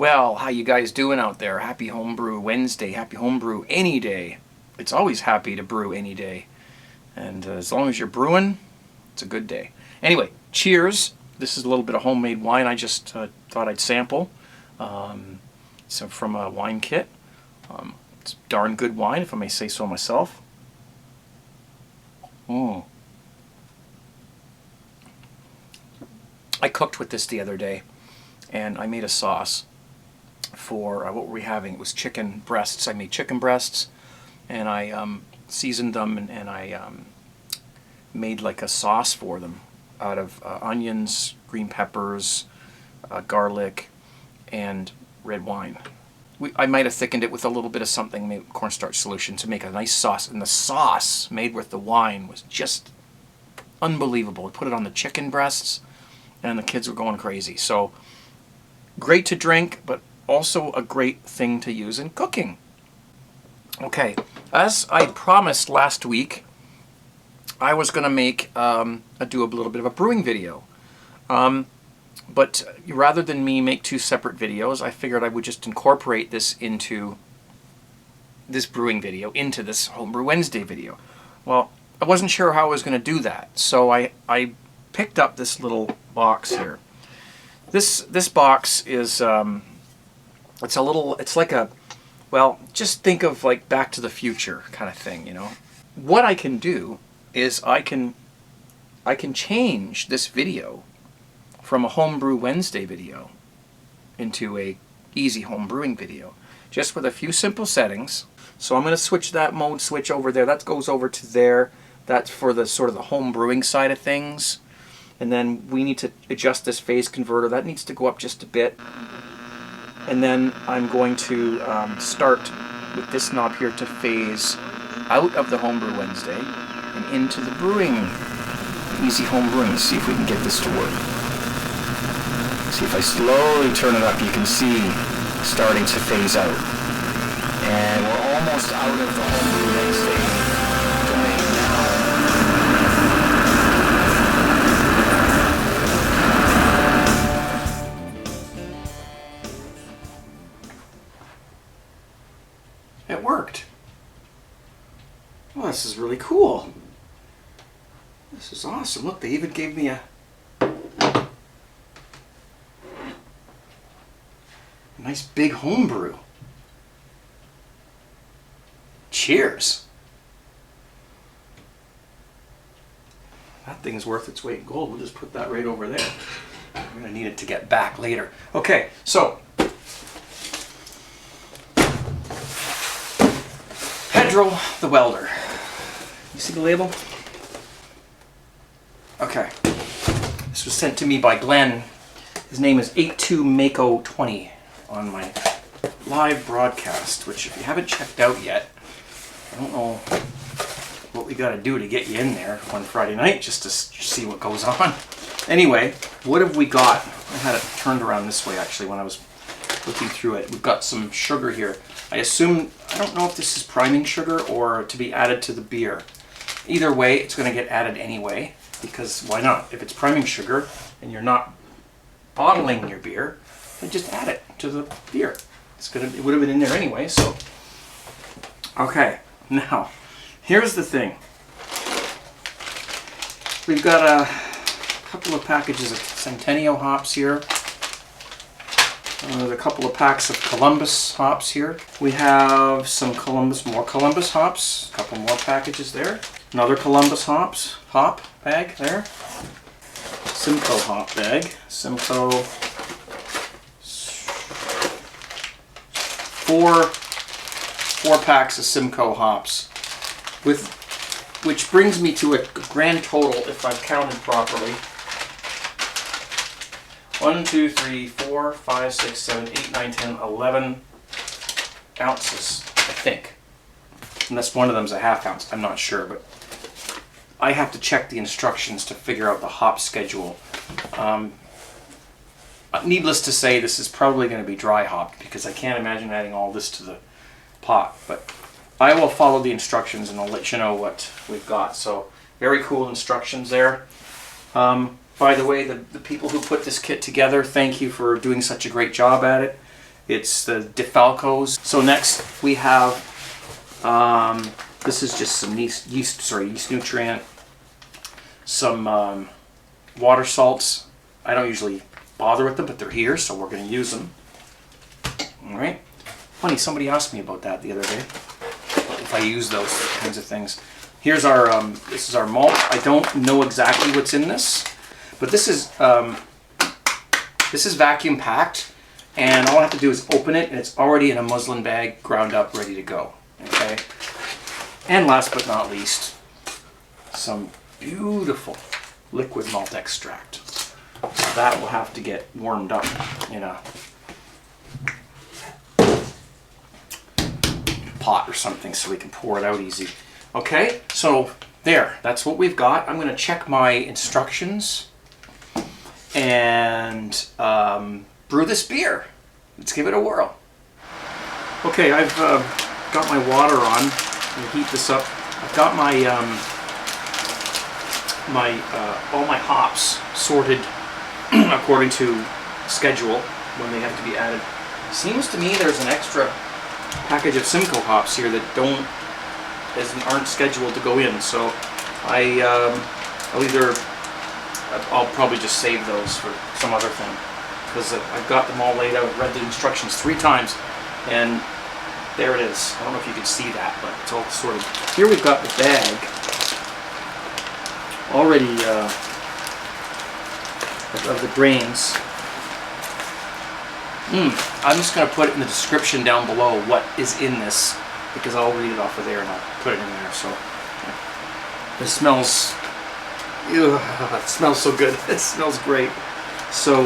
Well, how you guys doing out there? Happy Homebrew Wednesday, happy homebrew any day. It's always happy to brew any day. And as long as you're brewing, it's a good day. Anyway, cheers. This is a little bit of homemade wine I just thought I'd sample. So from a wine kit. It's darn good wine, if I may say so myself. I cooked with this the other day, and I made a sauce for, what were we having? It was chicken breasts. I made chicken breasts, and I seasoned them, and I made like a sauce for them out of onions, green peppers, garlic, and red wine. I might have thickened it with a little bit of something, maybe cornstarch solution, to make a nice sauce. And the sauce made with the wine was just unbelievable. I put it on the chicken breasts, and the kids were going crazy. So great to drink, but also a great thing to use in cooking. Okay, as I promised last week, I was going to make do a little bit of a brewing video. But rather than me make two separate videos, I figured I would just incorporate this into this brewing video, into this Homebrew Wednesday video. Well, I wasn't sure how I was going to do that, so I picked up this little box here. This box is it's like a, well, just think of like Back to the Future kind of thing, you know. What I can do is I can change this video from a Homebrew Wednesday video into a easy home brewing video, just with a few simple settings. So I'm going to switch that mode switch over there. That goes over to there. That's for the sort of the home brewing side of things. And then we need to adjust this phase converter. That needs to go up just a bit. And then I'm going to start with this knob here to phase out of the Homebrew Wednesday and into the brewing, easy home brewing. Let's see if we can get this to work. See, if I slowly turn it up, you can see starting to phase out. And we're almost out of the Homebrew Wednesday domain now. It worked. Well, this is really cool. This is awesome. Look, they even gave me a nice big homebrew. Cheers. That thing's worth its weight in gold. We'll just put that right over there. We're going to need it to get back later. Okay, so Pedro the Welder. You see the label? Okay. This was sent to me by Glenn. His name is 82Mako20 on my live broadcast, which if you haven't checked out yet, I don't know what we got to do to get you in there one Friday night just to see what goes on. Anyway, what have we got? I had it turned around this way actually when I was looking through it. We've got some sugar here. I don't know if this is priming sugar or to be added to the beer. Either way, it's going to get added anyway, because why not? If it's priming sugar and you're not bottling your beer, then just add it to the beer. It would have been in there anyway, so. Okay, now, here's the thing. We've got a couple of packages of Centennial hops here. There's a couple of packs of Columbus hops here. We have some more Columbus hops, a couple more packages there. Another Columbus hop bag there. Simcoe hop bag. Simcoe. Four packs of Simcoe hops, which brings me to a grand total, if I've counted properly. 1, 2, 3, 4, 5, 6, 7, 8, 9, 10, 11 ounces, I think. Unless one of them's a half ounce, I'm not sure, but I have to check the instructions to figure out the hop schedule. Needless to say, this is probably going to be dry hopped because I can't imagine adding all this to the pot. But I will follow the instructions and I'll let you know what we've got. So very cool instructions there. By the way, the people who put this kit together, thank you for doing such a great job at it. It's the DeFalco's. So next we have, this is just some yeast nutrient, some water salts. I don't usually bother with them, but they're here, so we're going to use them. All right. Funny, somebody asked me about that the other day, if I use those kinds of things. Here's our, this is our malt. I don't know exactly what's in this, but this is vacuum packed, and all I have to do is open it, and it's already in a muslin bag, ground up, ready to go. Okay. And last but not least, some beautiful liquid malt extract. So that will have to get warmed up in a pot or something so we can pour it out easy. Okay, so there, that's what we've got. I'm going to check my instructions and brew this beer. Let's give it a whirl. Okay, I've got my water on. I'm going to heat this up. I've got my all my hops sorted according to schedule when they have to be added. Seems to me there's an extra package of Simcoe hops here that aren't scheduled to go in, so I'll probably just save those for some other thing, because I've got them all laid out, read the instructions 3 times, and there it is. I don't know if you can see that, but it's all sorted. Here we've got the bag already of the grains. I'm just going to put it in the description down below what is in this, because I'll read it off of there and I'll put it in there. So it smells, it smells so good. It smells great. So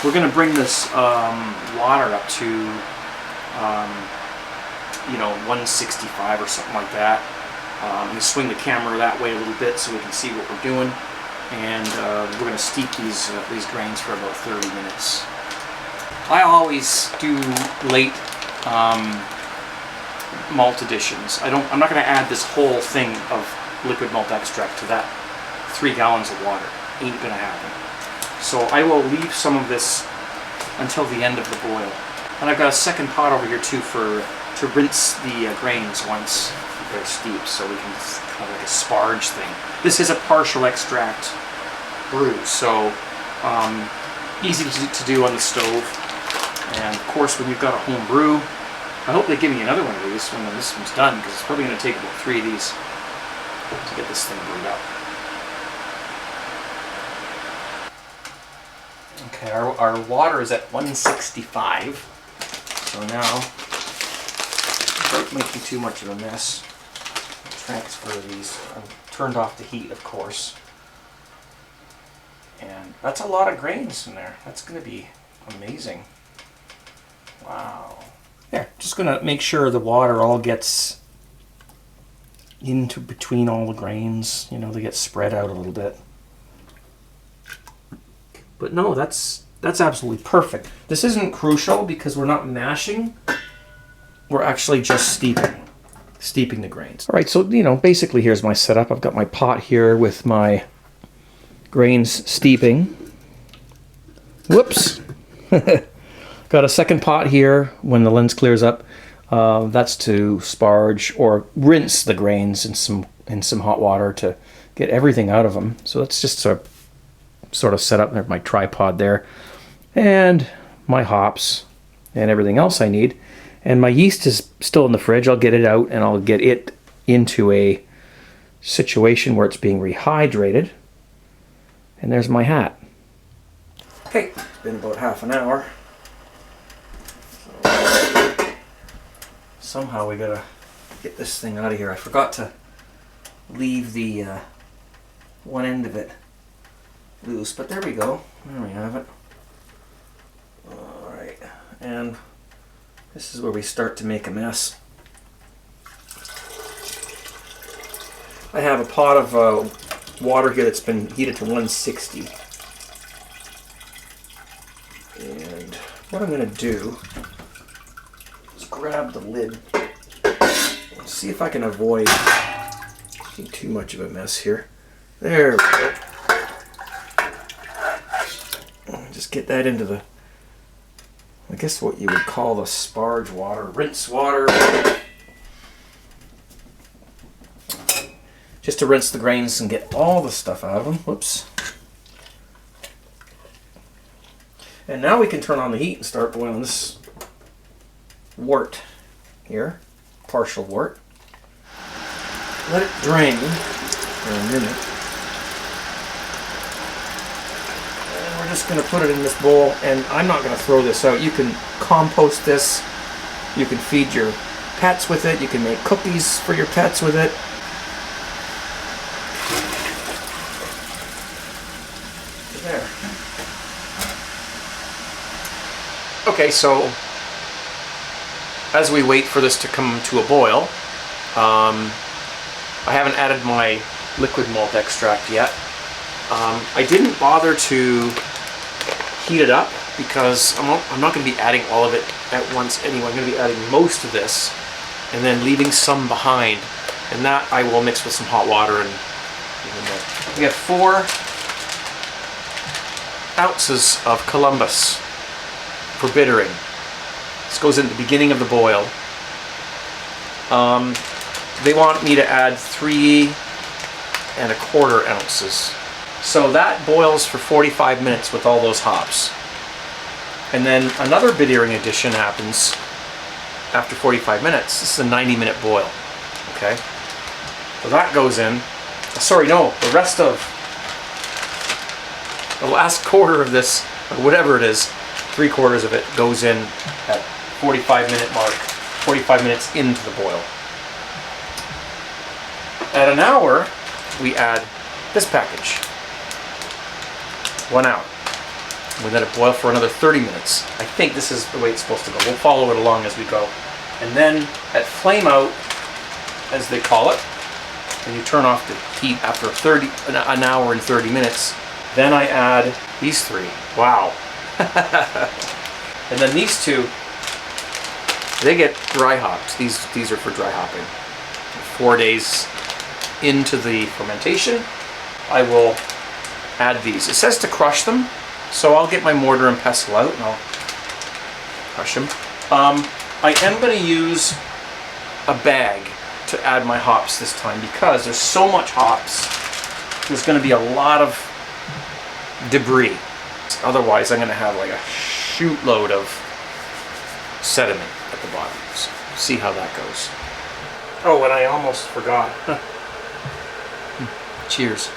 we're going to bring this water up to 165 or something like that. I'm going to swing the camera that way a little bit so we can see what we're doing, and we're going to steep these grains for about 30 minutes. I always do late malt additions. I'm not going to add this whole thing of liquid malt extract to that 3 gallons of water. Ain't going to happen. So I will leave some of this until the end of the boil. And I've got a second pot over here too to rinse the grains once they're steeped, so we can have like a sparge thing. This is a partial extract brew, so easy to do on the stove. And of course, when you've got a home brew, I hope they give me another one of these when this one's done, because it's probably going to take about 3 of these to get this thing brewed up. Okay, our water is at 165, so now, without making too much of a mess, I'll transfer these. I've turned off the heat, of course. And that's a lot of grains in there. That's going to be amazing. Wow. There, just going to make sure the water all gets into between all the grains. You know, they get spread out a little bit. But no, that's absolutely perfect. This isn't crucial because we're not mashing. We're actually just steeping the grains. All right, so, basically here's my setup. I've got my pot here with my grains steeping. Whoops. Got a second pot here when the lens clears up. That's to sparge or rinse the grains in some hot water to get everything out of them. So that's just sort of set up. There's my tripod there, and my hops and everything else I need. And my yeast is still in the fridge. I'll get it out and I'll get it into a situation where it's being rehydrated. And there's my hat. Okay, it's been about half an hour. Somehow we gotta get this thing out of here. I forgot to leave the one end of it loose, but there we go. There we have it. Alright, and this is where we start to make a mess. I have a pot of water here that's been heated to 160. And what I'm going to do is grab the lid and see if I can avoid making too much of a mess here. There we go. Just get that into the I guess what you would call the sparge water, rinse water. Just to rinse the grains and get all the stuff out of them. Whoops. And now we can turn on the heat and start boiling this wort here, partial wort. Let it drain for a minute. And we're just going to put it in this bowl, and I'm not going to throw this out. You can compost this. You can feed your pets with it. You can make cookies for your pets with it. There. Okay, so as we wait for this to come to a boil, I haven't added my liquid malt extract yet. I didn't bother to heat it up because I'm not going to be adding all of it at once anyway. I'm going to be adding most of this and then leaving some behind, and that I will mix with some hot water. And we have 4 ounces of Columbus for bittering. This goes in the beginning of the boil. They want me to add 3 1/4 ounces. So that boils for 45 minutes with all those hops. And then another bittering addition happens after 45 minutes. This is a 90-minute boil. Okay? So that goes in. Sorry, no, the rest of the last quarter of this, or whatever it is, 3/4 of it goes in at 45-minute mark, 45 minutes into the boil. At an hour, we add this package. 1 hour. We let it boil for another 30 minutes. I think this is the way it's supposed to go. We'll follow it along as we go. And then at flame out, as they call it, when you turn off the heat after an hour and 30 minutes, then I add these 3. Wow. And then these 2, they get dry hopped. These are for dry hopping. 4 days into the fermentation, I will add these. It says to crush them, so I'll get my mortar and pestle out and I'll crush them. I am going to use a bag to add my hops this time because there's so much hops. There's going to be a lot of debris. Otherwise, I'm going to have like a shoot load of sediment at the bottom. So see how that goes. Oh, and I almost forgot. Cheers.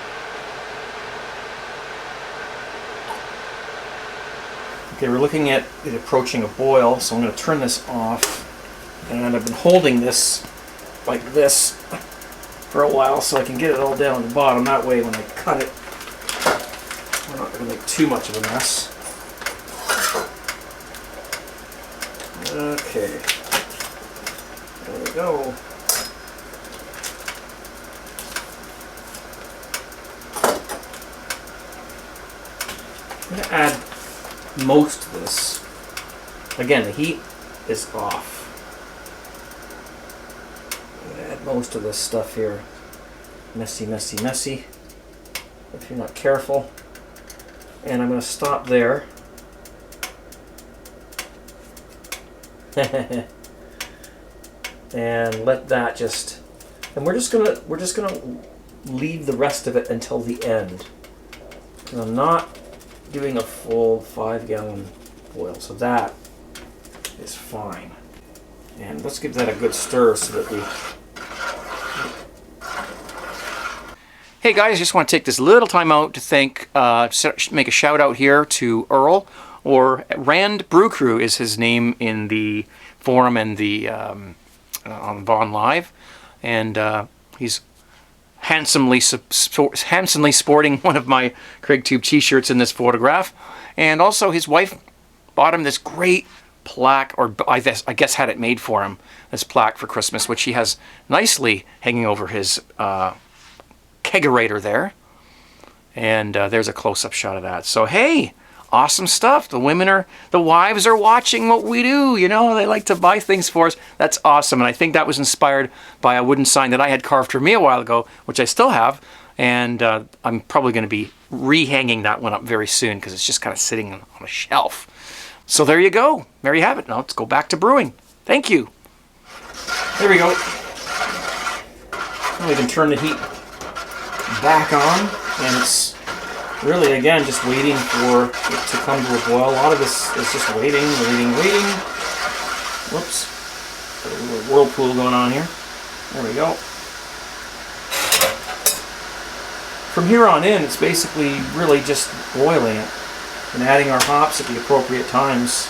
Okay, we're looking at it approaching a boil, so I'm going to turn this off. And I've been holding this like this for a while so I can get it all down at the bottom. That way when I cut it, we're not going to make too much of a mess. Okay. There we go. I'm going to add most of this. Again, the heat is off. I'm going to add most of this stuff here. Messy, messy, messy. If you're not careful. And I'm going to stop there. And let that just. And we're just gonna leave the rest of it until the end. And I'm not doing a full 5-gallon boil, so that is fine. And let's give that a good stir so that we... Hey guys, just want to take this little time out to make a shout out here to Earl, or Rand Brew Crew is his name in the forum and the on Vaughn Live, and he's handsomely sporting one of my CraigTube t-shirts in this photograph. And also his wife bought him this great plaque, or I guess had it made for him, this plaque for Christmas, which he has nicely hanging over his kegerator there. And there's a close-up shot of that. So hey, awesome stuff. The wives are watching what we do, you know, they like to buy things for us. That's awesome. And I think that was inspired by a wooden sign that I had carved for me a while ago, which I still have. And I'm probably going to be rehanging that one up very soon because it's just kind of sitting on a shelf. So there you go. There you have it. Now let's go back to brewing. Thank you. There we go. Now we can turn the heat back on, and it's really, again, just waiting for it to come to a boil. A lot of this is just waiting. Whoops. Got a little whirlpool going on here. There we go. From here on in, it's basically really just boiling it and adding our hops at the appropriate times.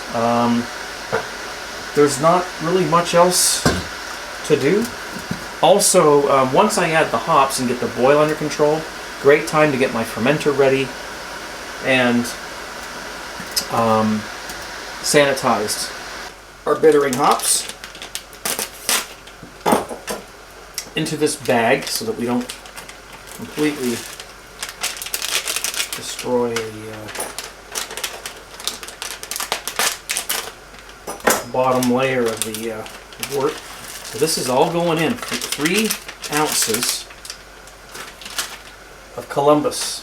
There's not really much else to do. Also, once I add the hops and get the boil under control, great time to get my fermenter ready and sanitized. Our bittering hops into this bag so that we don't completely destroy the bottom layer of the wort. So this is all going in. 3 ounces of Columbus.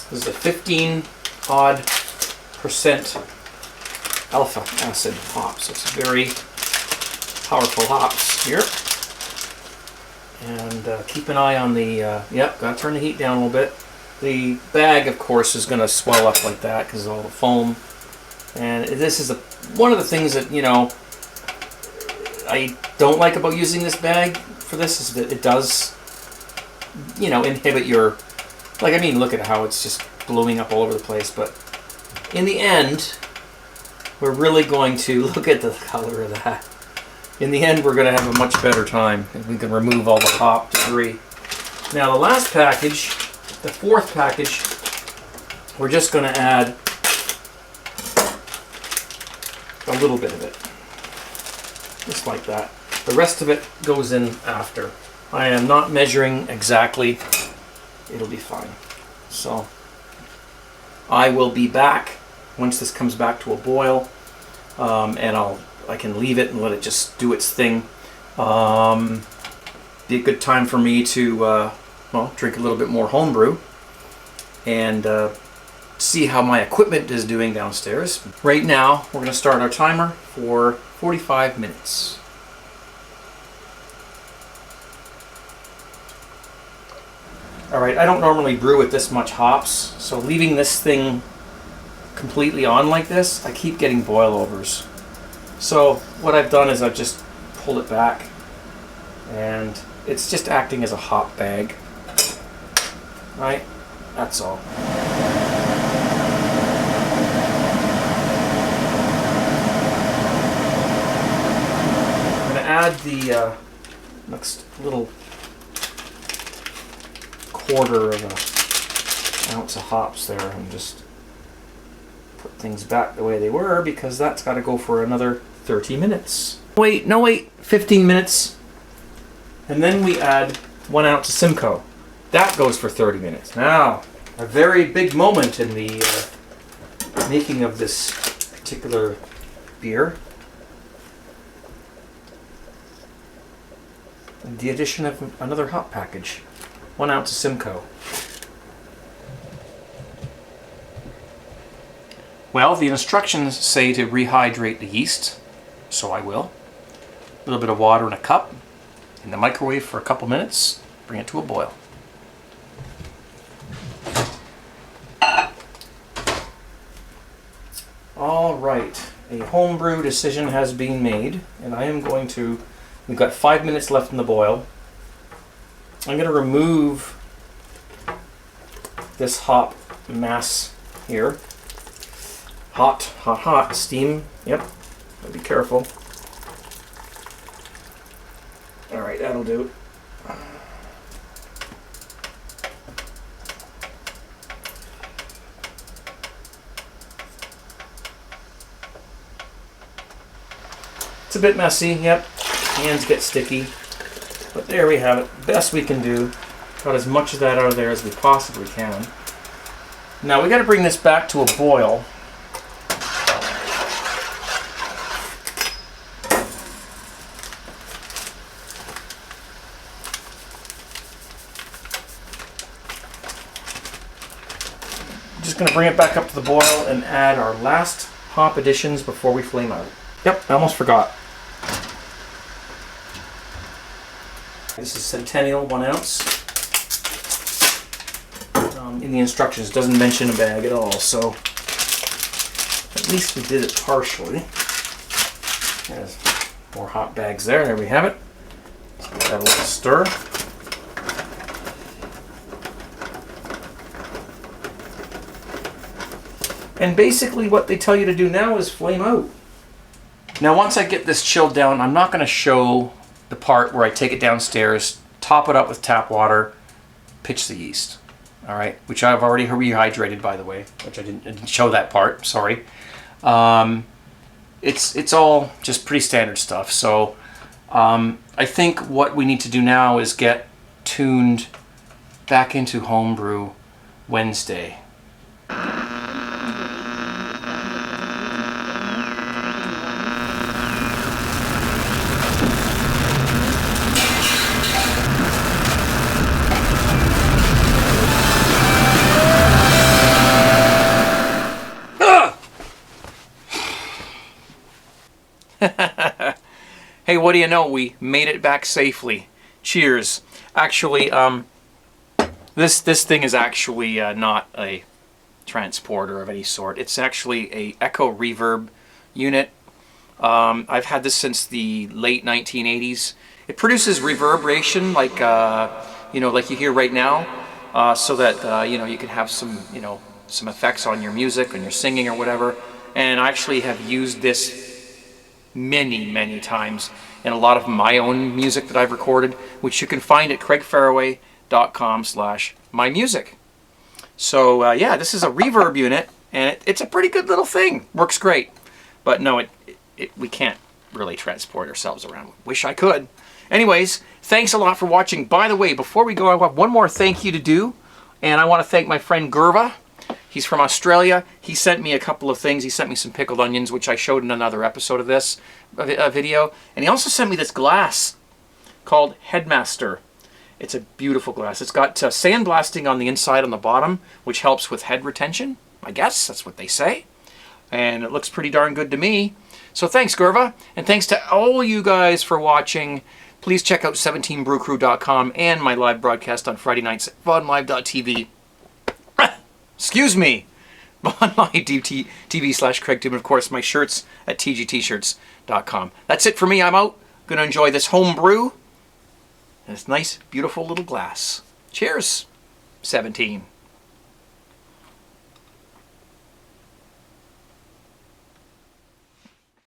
This is a 15-odd% alpha acid hop, so it's very powerful hops here. And keep an eye on the, yep, gotta turn the heat down a little bit. The bag, of course, is gonna swell up like that because of all the foam. And this is one of the things that, you know, I don't like about using this bag for this is that it does, you know, inhibit your, like, I mean, look at how it's just blowing up all over the place. But in the end, we're really going to look at the color of that. In the end, we're going to have a much better time if we can remove all the hop debris. Now, the last package, the 4th package, we're just going to add a little bit of it. Just like that. The rest of it goes in after. I am not measuring exactly. It'll be fine. So, I will be back once this comes back to a boil, and I can leave it and let it just do its thing. Be a good time for me to well, drink a little bit more homebrew and see how my equipment is doing downstairs. Right now, we're going to start our timer for 45 minutes. Alright, I don't normally brew with this much hops, so leaving this thing completely on like this, I keep getting boilovers. So what I've done is I've just pulled it back, and it's just acting as a hop bag. Right? That's all. I'm going to add the next little quarter of an ounce of hops there and just put things back the way they were, because that's got to go for another 30 minutes. Wait, no wait, 15 minutes. And then we add 1 ounce of Simcoe. That goes for 30 minutes. Now, a very big moment in the making of this particular beer. The addition of another hop package. 1 ounce of Simcoe. Well, the instructions say to rehydrate the yeast, so I will. A little bit of water in a cup, in the microwave for a couple minutes, bring it to a boil. All right, a homebrew decision has been made, and I am going to, we've got 5 minutes left in the boil. I'm going to remove this hop mass here. Hot, hot, hot, steam, yep, gotta be careful. All right, that'll do. It's a bit messy, yep, hands get sticky, but there we have it, best we can do. Got as much of that out of there as we possibly can. Now we got to bring this back to a boil. Just going to bring it back up to the boil and add our last hop additions before we flame out. Yep, I almost forgot. This is Centennial 1 ounce. In the instructions, it doesn't mention a bag at all, so at least we did it partially. There's more hot bags there. There we have it. Let's give that a little stir. And basically what they tell you to do now is flame out. Now once I get this chilled down, I'm not going to show the part where I take it downstairs, top it up with tap water, pitch the yeast. All right, which I've already rehydrated, by the way, which I didn't show that part, sorry. It's all just pretty standard stuff. So I think what we need to do now is get tuned back into Homebrew Wednesday. Hey, what do you know? We made it back safely. Cheers. Actually, this thing is actually not a transporter of any sort. It's actually a echo reverb unit. I've had this since the late 1980s. It produces reverberation, like like you hear right now, so that you can have some some effects on your music, when you're singing or whatever. And I actually have used this many times in a lot of my own music that I've recorded, which you can find at craigfaraway.com/mymusic. So yeah, this is a reverb unit, and it's a pretty good little thing. Works great. But no, we can't really transport ourselves around. Wish I could. Anyways, thanks a lot for watching. By the way, before we go, I have one more thank you to do, and I want to thank my friend Gerva. He's from Australia. He sent me a couple of things. He sent me some pickled onions, which I showed in another episode of this video. And he also sent me this glass called Headmaster. It's a beautiful glass. It's got sandblasting on the inside on the bottom, which helps with head retention. I guess that's what they say. And it looks pretty darn good to me. So thanks, Gerva. And thanks to all you guys for watching. Please check out 17brewcrew.com and my live broadcast on Friday nights at vaughanlive.tv. Excuse me, TV/CraigTube, and of course my shirts at tgtshirts.com. That's it for me. I'm out. Gonna enjoy this home brew and this nice, beautiful little glass. Cheers, 17.